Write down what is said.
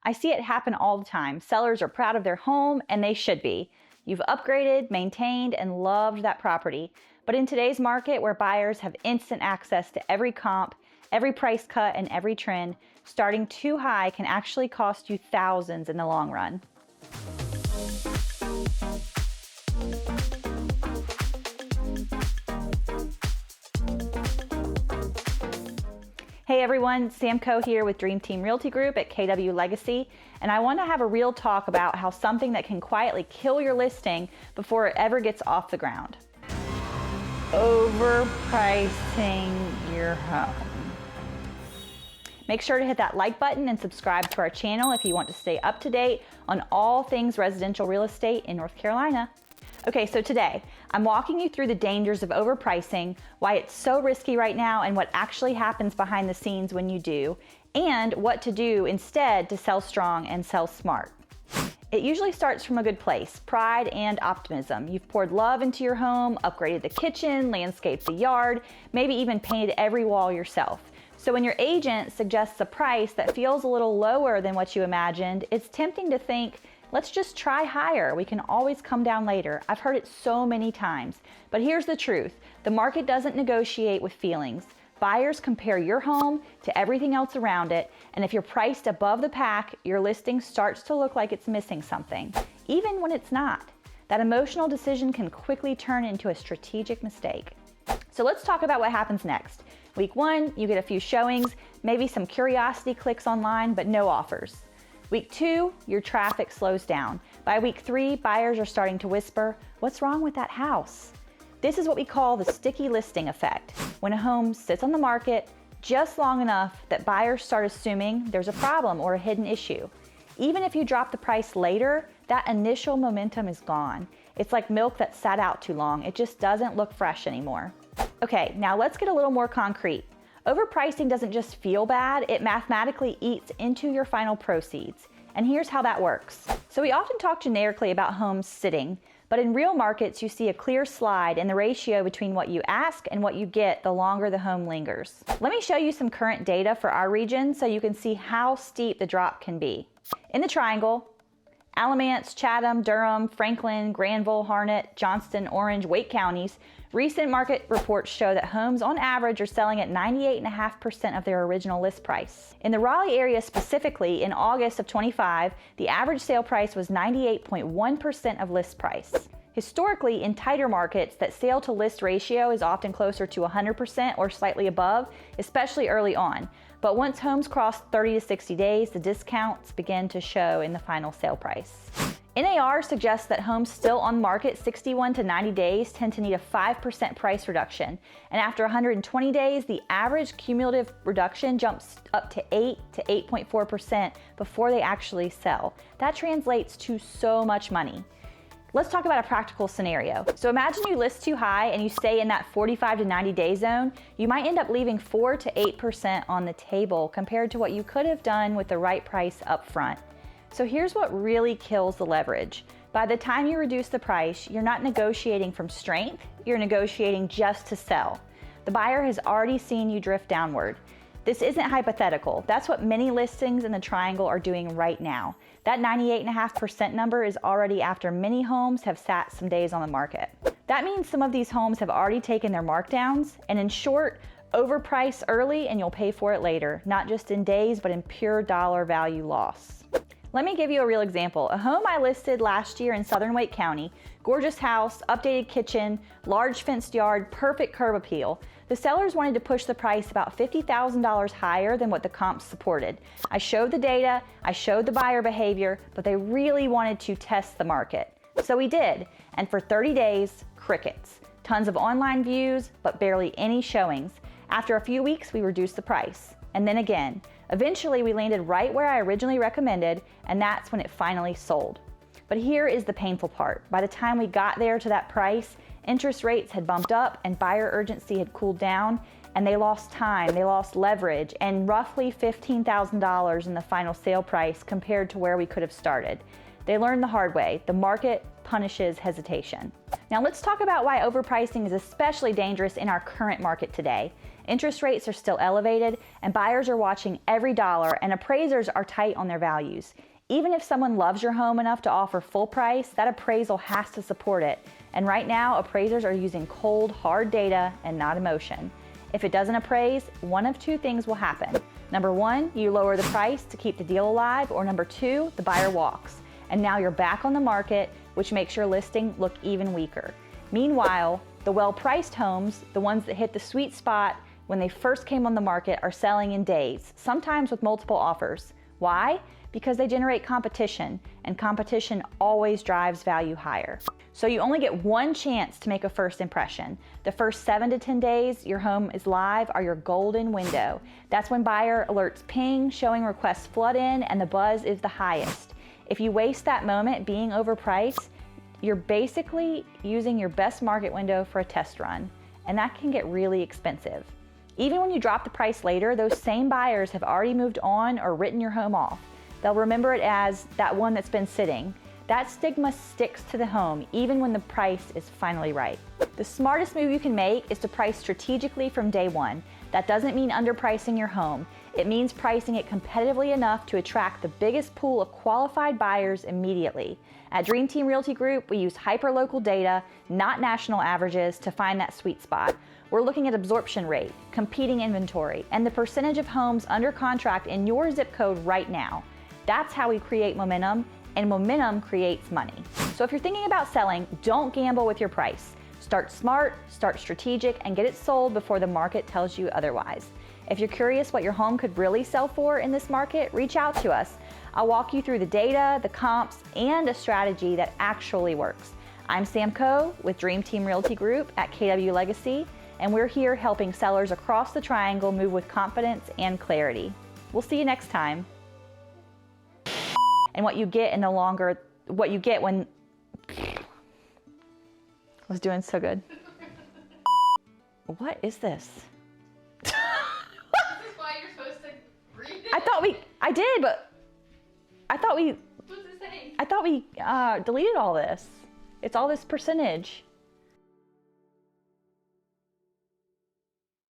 I see it happen all the time. Sellers are proud of their home, and they should be. You've upgraded, maintained, and loved that property. But in today's market, where buyers have instant access to every comp, every price cut, and every trend, starting too high can actually cost you thousands in the long run. Hey everyone, Sam Coe here with Dream Team Realty Group at KW Legacy, and I want to have a real talk about how something that can quietly kill your listing before it ever gets off the ground. Overpricing your home. Make sure to hit that like button and subscribe to our channel if you want to stay up to date on all things residential real estate in North Carolina. Okay, so today, I'm walking you through the dangers of overpricing, why it's so risky right now, and what actually happens behind the scenes when you do, and what to do instead to sell strong and sell smart. It usually starts from a good place, pride and optimism. You've poured love into your home, upgraded the kitchen, landscaped the yard, maybe even painted every wall yourself. So when your agent suggests a price that feels a little lower than what you imagined, it's tempting to think, let's just try higher. We can always come down later. I've heard it so many times. But here's the truth. The market doesn't negotiate with feelings. Buyers compare your home to everything else around it, and if you're priced above the pack, your listing starts to look like it's missing something, even when it's not. That emotional decision can quickly turn into a strategic mistake. So let's talk about what happens next. Week 1, you get a few showings, maybe some curiosity clicks online, but no offers. Week 2, your traffic slows down. By week 3, buyers are starting to whisper, "What's wrong with that house?" This is what we call the sticky listing effect, when a home sits on the market just long enough that buyers start assuming there's a problem or a hidden issue. Even if you drop the price later, that initial momentum is gone. It's like milk that sat out too long. It just doesn't look fresh anymore. Okay, now let's get a little more concrete. Overpricing doesn't just feel bad, it mathematically eats into your final proceeds. And here's how that works. So we often talk generically about homes sitting, but in real markets you see a clear slide in the ratio between what you ask and what you get the longer the home lingers. Let me show you some current data for our region so you can see how steep the drop can be. In the triangle, Alamance, Chatham, Durham, Franklin, Granville, Harnett, Johnston, Orange, Wake counties, recent market reports show that homes on average are selling at 98.5% of their original list price. In the Raleigh area specifically, in August of 25, the average sale price was 98.1% of list price. Historically, in tighter markets, that sale to list ratio is often closer to 100% or slightly above, especially early on. But once homes cross 30 to 60 days, the discounts begin to show in the final sale price. NAR suggests that homes still on market 61 to 90 days tend to need a 5% price reduction. And after 120 days, the average cumulative reduction jumps up to 8 to 8.4% before they actually sell. That translates to so much money. Let's talk about a practical scenario. So imagine you list too high and you stay in that 45 to 90 day zone. You might end up leaving 4 to 8% on the table compared to what you could have done with the right price up front. So here's what really kills the leverage. By the time you reduce the price, you're not negotiating from strength, you're negotiating just to sell. The buyer has already seen you drift downward. This isn't hypothetical. That's what many listings in the triangle are doing right now. That 98.5% number is already after many homes have sat some days on the market. That means some of these homes have already taken their markdowns, and in short, overprice early and you'll pay for it later, not just in days, but in pure dollar value loss. Let me give you a real example. A home I listed last year in Southern Wake County, gorgeous house, updated kitchen, large fenced yard, perfect curb appeal. The sellers wanted to push the price about $50,000 higher than what the comps supported. I showed the data, I showed the buyer behavior, but they really wanted to test the market. So we did, and for 30 days, crickets. Tons of online views, but barely any showings. After a few weeks, we reduced the price, and then again. Eventually, we landed right where I originally recommended, and that's when it finally sold. But here is the painful part. By the time we got there to that price, interest rates had bumped up and buyer urgency had cooled down, and they lost time, they lost leverage, and roughly $15,000 in the final sale price compared to where we could have started. They learned the hard way. The market punishes hesitation. Now let's talk about why overpricing is especially dangerous in our current market today. Interest rates are still elevated, and buyers are watching every dollar, and appraisers are tight on their values. Even if someone loves your home enough to offer full price, that appraisal has to support it. And right now, appraisers are using cold, hard data and not emotion. If it doesn't appraise, one of two things will happen. Number one, you lower the price to keep the deal alive, or number two, the buyer walks. And now you're back on the market, which makes your listing look even weaker. Meanwhile, the well-priced homes, the ones that hit the sweet spot when they first came on the market, are selling in days, sometimes with multiple offers. Why? Because they generate competition, and competition always drives value higher. So you only get one chance to make a first impression. The first 7 to 10 days your home is live are your golden window. That's when buyer alerts ping, showing requests flood in, and the buzz is the highest. If you waste that moment being overpriced, you're basically using your best market window for a test run, and that can get really expensive. Even when you drop the price later, those same buyers have already moved on or written your home off. They'll remember it as that one that's been sitting. That stigma sticks to the home even when the price is finally right. The smartest move you can make is to price strategically from day one. That doesn't mean underpricing your home. It means pricing it competitively enough to attract the biggest pool of qualified buyers immediately. At Dream Team Realty Group, we use hyperlocal data, not national averages, to find that sweet spot. We're looking at absorption rate, competing inventory, and the percentage of homes under contract in your zip code right now. That's how we create momentum, and momentum creates money. So if you're thinking about selling, don't gamble with your price. Start smart, start strategic, and get it sold before the market tells you otherwise. If you're curious what your home could really sell for in this market, reach out to us. I'll walk you through the data, the comps, and a strategy that actually works. I'm Sam Coe with Dream Team Realty Group at KW Legacy, and we're here helping sellers across the triangle move with confidence and clarity. We'll see you next time. And what you get when I was doing so good. What is this? This is why you're supposed to read it. I did, but I thought we What's it saying? deleted all this. It's all this percentage.